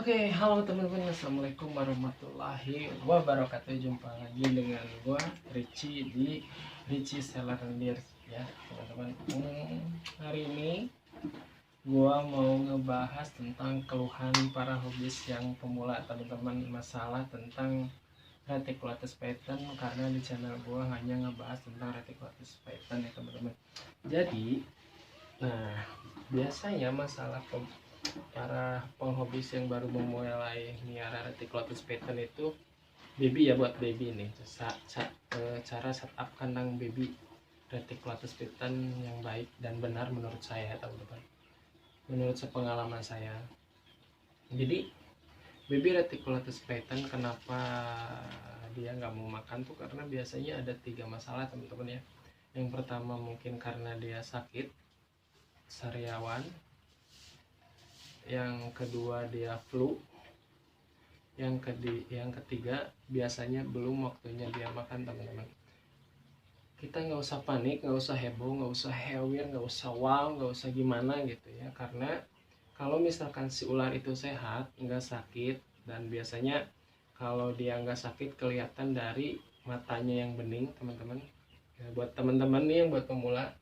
Oke, halo teman-teman, assalamualaikum warahmatullahi wabarakatuh. Jumpa lagi dengan gua Richie di Richie Seller Dears ya teman-teman. Hari ini gua mau ngebahas tentang keluhan para hobis yang pemula teman-teman, masalah tentang reticulatus pattern, karena di channel gua hanya ngebahas tentang reticulatus pattern ya teman-teman. Jadi biasanya masalah para penghobis yang baru memulai miara reticulatus pattern itu baby ya, buat baby nih cara setup kandang baby reticulatus pattern yang baik dan benar menurut saya teman-teman, menurut sepengalaman saya. Jadi baby reticulatus pattern kenapa dia nggak mau makan tuh karena biasanya ada 3 masalah teman-teman ya. Yang pertama mungkin karena dia sakit sariawan, yang kedua dia flu, yang ketiga biasanya belum waktunya dia makan teman-teman. Kita nggak usah panik, nggak usah heboh, nggak usah hewir, nggak usah wow, nggak usah gimana gitu ya, karena kalau misalkan si ular itu sehat, nggak sakit, dan biasanya kalau dia nggak sakit kelihatan dari matanya yang bening teman-teman ya. Buat teman-teman nih yang buat pemula,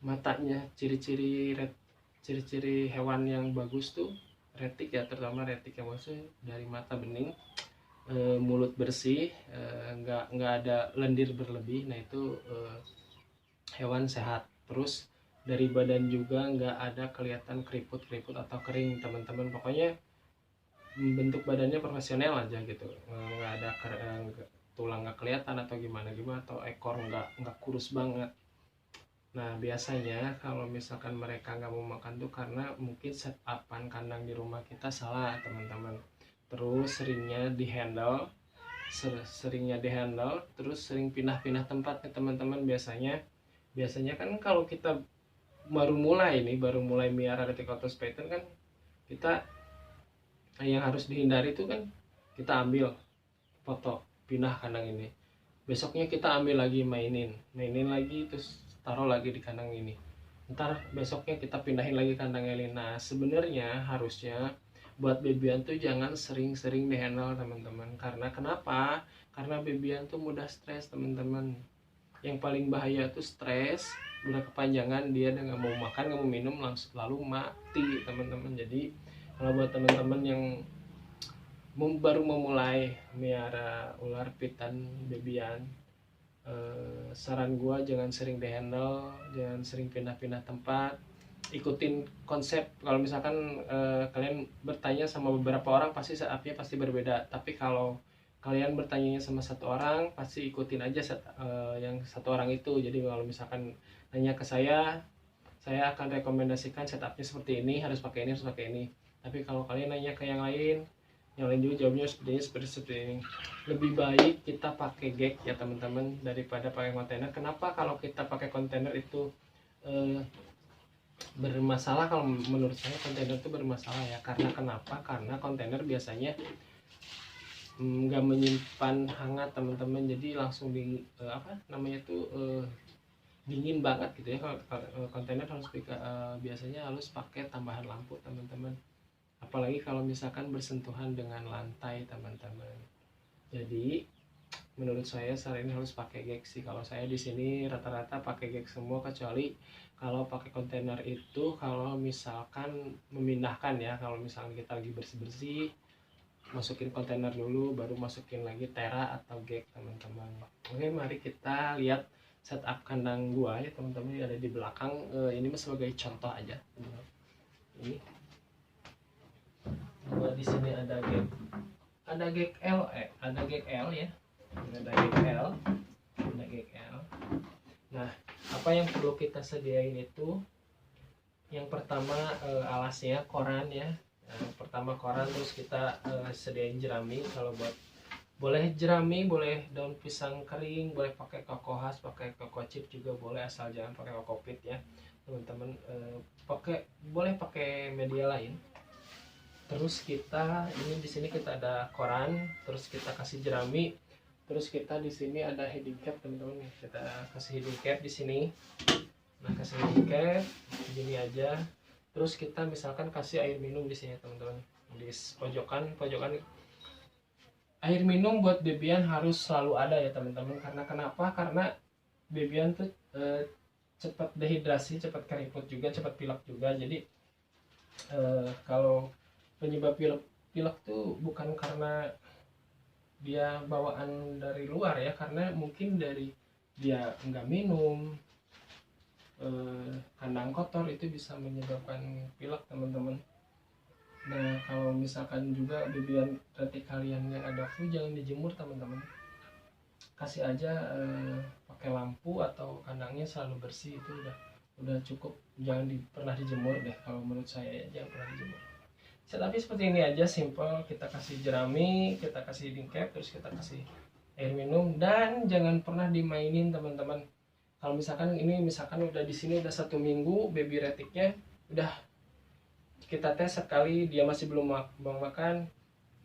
matanya ciri-ciri hewan yang bagus tuh retik ya, terutama retik yang bagus dari mata bening, mulut bersih, nggak ada lendir berlebih. Nah itu hewan sehat. Terus dari badan juga nggak ada kelihatan keriput-keriput atau kering teman-teman. Pokoknya bentuk badannya profesional aja gitu, nggak ada tulang nggak kelihatan atau gimana atau ekor nggak kurus banget. Nah biasanya kalau misalkan mereka nggak mau makan tuh karena mungkin setupan kandang di rumah kita salah teman-teman. Terus seringnya dihandle, terus sering pindah-pindah tempat nih teman-teman. Biasanya kan kalau kita baru mulai miara reticulatus pattern kan, kita yang harus dihindari itu kan kita ambil foto pindah kandang ini, besoknya kita ambil lagi, mainin lagi, terus taruh lagi di kandang ini, ntar besoknya kita pindahin lagi kandang ini. Nah sebenarnya harusnya buat babyan tuh jangan sering-sering dihandle teman-teman. Karena kenapa? Karena babyan tuh mudah stres teman-teman. Yang paling bahaya tuh stres, udah kepanjangan dia nggak mau makan, nggak mau minum, lalu mati teman-teman. Jadi kalau buat teman-teman yang baru memulai miara ular piton babyan, saran gua jangan sering dihandle, jangan sering pindah-pindah tempat. Ikutin konsep. Kalau misalkan kalian bertanya sama beberapa orang, pasti setupnya pasti berbeda. Tapi kalau kalian bertanya sama satu orang, pasti ikutin aja yang satu orang itu. Jadi kalau misalkan nanya ke saya akan rekomendasikan setupnya seperti ini, harus pakai ini, harus pakai ini. Tapi kalau kalian nanya ke yang lain juga jawabnya seperti ini. Lebih baik kita pakai gag ya teman-teman daripada pakai kontainer. Kenapa kalau kita pakai kontainer itu bermasalah? Kalau menurut saya kontainer itu bermasalah ya, karena kenapa? Karena kontainer biasanya nggak menyimpan hangat teman-teman, jadi langsung dingin banget gitu ya. Kalau kontainer harus biasanya harus pakai tambahan lampu teman-teman, apalagi kalau misalkan bersentuhan dengan lantai teman-teman. Jadi menurut saya saran ini harus pakai gag sih. Kalau saya di sini rata-rata pakai gag semua, kecuali kalau pakai kontainer itu kalau misalkan memindahkan ya. Kalau misalkan kita lagi bersih-bersih, masukin kontainer dulu, baru masukin lagi tera atau gag teman-teman. Oke, mari kita lihat setup kandang gua ya teman-teman, ada di belakang. Ini sebagai contoh aja. Ini di sini ada gag L ya, ada gag L. Nah apa yang perlu kita sediain itu, yang pertama alasnya koran ya. Pertama koran, terus kita sediain jerami. Kalau buat boleh jerami, boleh daun pisang kering, boleh pakai koko khas, pakai koko chip juga boleh, asal jangan pakai koko pit ya teman-teman. Boleh pakai media lain. Terus kita ini di sini kita ada koran, terus kita kasih jerami, terus kita di sini ada heading cap teman-teman. Kita kasih heading cap di sini. Nah kasih heading cap begini aja. Terus kita misalkan kasih air minum di sini teman-teman. di pojokan air minum buat bebian harus selalu ada ya teman-teman. Karena kenapa? Karena bebian tuh cepat dehidrasi, cepat keriput juga, cepat pilek juga. Jadi kalau penyebab pilek tuh bukan karena dia bawaan dari luar ya, karena mungkin dari dia nggak minum, kandang kotor, itu bisa menyebabkan pilek teman-teman. Nah kalau misalkan juga bebian retik kalian yang ada flu, jangan dijemur teman-teman, kasih aja pakai lampu atau kandangnya selalu bersih, itu udah cukup. Jangan pernah dijemur deh, kalau menurut saya jangan pernah dijemur. Tapi seperti ini aja, simple. Kita kasih jerami, kita kasih dingkep, terus kita kasih air minum, dan jangan pernah dimainin teman-teman. Kalau misalkan udah di sini udah 1 minggu baby retiknya, udah kita tes sekali dia masih belum mau makan,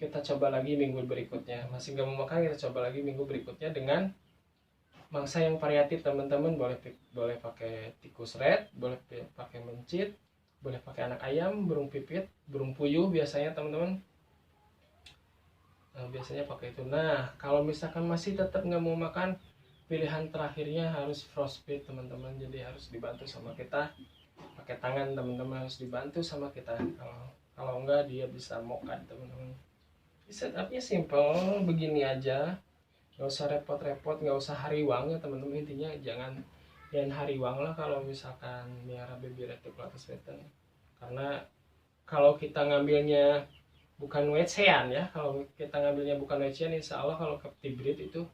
kita coba lagi minggu berikutnya. Masih nggak mau makan, kita coba lagi minggu berikutnya dengan mangsa yang variatif teman-teman. Boleh pakai tikus red, boleh pakai mencit, boleh pakai anak ayam, burung pipit, burung puyuh biasanya teman-teman. Biasanya pakai itu. Nah kalau misalkan masih tetap nggak mau makan, pilihan terakhirnya harus frostbite teman-teman. Jadi harus dibantu sama kita pakai tangan teman-teman, harus dibantu sama kita. Kalau enggak dia bisa mokat teman-teman. Setupnya simple begini aja, nggak usah repot-repot, nggak usah hariwang ya teman-teman. Intinya jangan hariwang lah kalau misalkan miara baby retic Platus pattern. Karena kalau kita ngambilnya bukan wechean ya, kalau kita ngambilnya bukan wechean, insya Allah kalau captive breed itu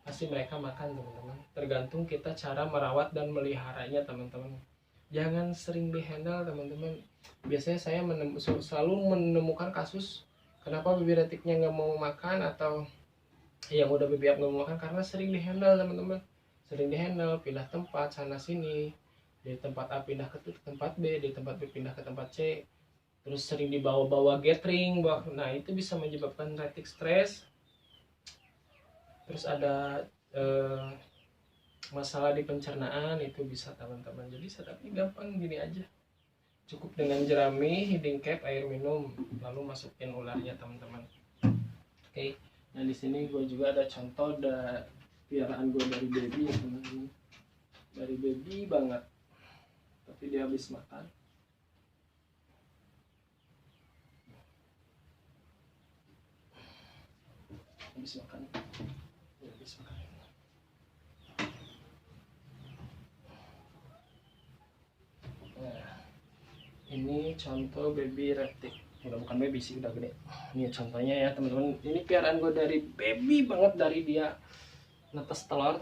pasti mereka makan teman-teman. Tergantung kita cara merawat dan meliharanya teman-teman. Jangan sering dihandle teman-teman. Biasanya saya selalu menemukan kasus kenapa baby retiknya nggak mau makan, atau yang udah baby up nggak mau makan, karena sering dihandle teman-teman. Sering dihandle, pindah tempat sana sini, di tempat A pindah ke tempat B, di tempat B pindah ke tempat C, terus sering dibawa-bawa gathering. Nah itu bisa menyebabkan retik stres. Terus ada masalah di pencernaan, itu bisa teman-teman. Jadi setupnya gampang gini aja, cukup dengan jerami, hiding cap, air minum, lalu masukin ularnya teman-teman. Oke. Nah di sini gue juga ada contoh piaraan gue dari baby ya teman-teman, dari baby banget, tapi dia habis makan. Habis makan. Nah, ini contoh baby retic. Bukan baby sih, udah gede. Ini contohnya ya teman-teman. Ini piaraan gue dari baby banget, dari dia netes telur.